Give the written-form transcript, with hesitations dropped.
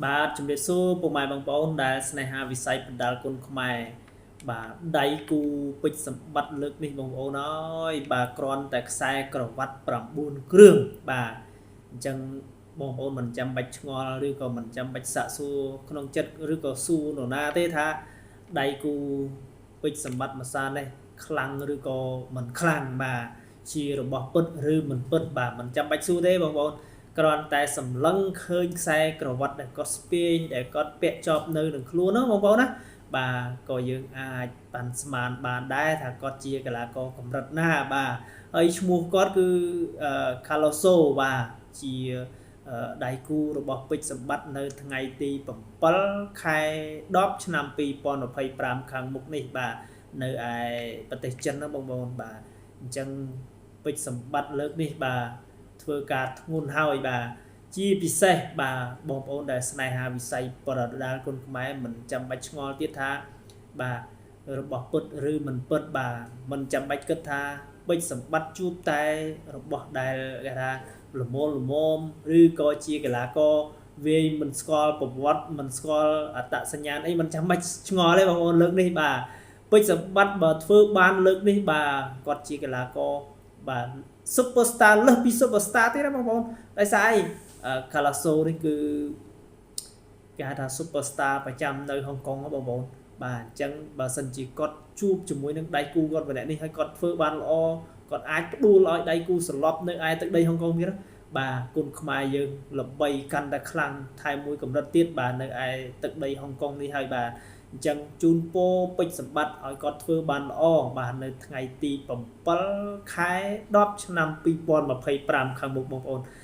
បាទជំរាបសួរពុកម៉ែបងប្អូនដែលស្នេហាវិស័យបណ្ដាលគុណខ្មែរបាទដៃគូពេជ្រសម្បត្តិលើកនេះបងប្អូនអើយបាទគ្រាន់តែខ្សែក្រវ៉ាត់9គ្រឿងបាទអញ្ចឹងបងប្អូនមិនចាំបាច់ឆ្ងល់ឬក៏មិនចាំបាច់សាកសួរក្នុងចិត្តឬក៏សួរនរណាទេថាដៃគូពេជ្រសម្បត្តិមួយសានេះខ្លាំងឬក៏មិនខ្លាំងបាទជារបស់ពិតឬមិនពិតបាទមិនចាំបាច់សួរទេបងប្អូនគ្រាន់តែសម្លឹងឃើញខ្សែក្រវ៉ាត់ដែលគាត់ស្ពាយដែលគាត់ពាក់ជាប់នៅនឹងខ្លួនហ្នឹងបងប្អូនណាបាទក៏យើងអាចប៉ាន់ស្មានបានដែរថាគាត់ជាកីឡាករកម្រិតណាបាទហើយឈ្មោះគាត់គឺCarloso បាទជាដៃគូរបស់ពេជ្រសម្បត្តិនៅថ្ងៃទី7ខែ10ឆ្នាំ2025ខាងមុខនេះបាទនៅឯប្រទេសចិនណាបងប្អូនបាទអញ្ចឹងពេជ្រសម្បត្តិលើកនេះបាទធ្វើការធ្ងន់ហើយបាទជាពិសេសបាទបងប្អូនដែលស្នេហាវិស័យប្រដាល់គុណខ្មែរមិនចាំបាច់ឆ្ងល់ទៀតថាបាទរបស់ពិតឬមិនពិតបាទមិនចាំបាច់គិតថាពេជ្រសម្បត្តិជួបតែរបស់ដែលគេថាល្មមឬក៏ជាកីឡាករវាយមិនស្គាល់ប្រវត្តិមិនស្គាល់អត្តសញ្ញាណអីមិនចាំបាច់ឆ្ងល់ទេបងប្អូនលើកនេះបាទពេជ្រសម្បត្តិបើធ្វើបានលើកនេះបាទគាត់ជាកីឡាករបាទ Superstar លើសពី Superstar ទៀតណាបងប្អូនដោយសារអីCarloso នេះគឺគេហៅថា Superstar ប្រចាំនៅហុងកុងបងប្អូនបាទអញ្ចឹងបើសិនជាគាត់ជួបជាមួយនឹងដៃគូគាត់ម្នាក់នេះហើយគាត់ធ្វើបានល្អគាត់អាចផ្ដួលឲ្យដៃគូសន្លប់នៅឯទឹកដីហុងកុងទៀតបាទគុណខ្មែរយើងល្បីកាន់តែខ្លាំងថែមមួយកម្រិតទៀតបាទនៅឯទឹកដីហុងកុងនេះហើយបាទអញ្ចឹងជូនពរពេជ្រសម្បត្តិឲ្យគាត់ធ្វើបានល្អបាទនៅថ្ងៃទី7ខែ10ឆ្នាំ2025ខាងមុខបងប្អូន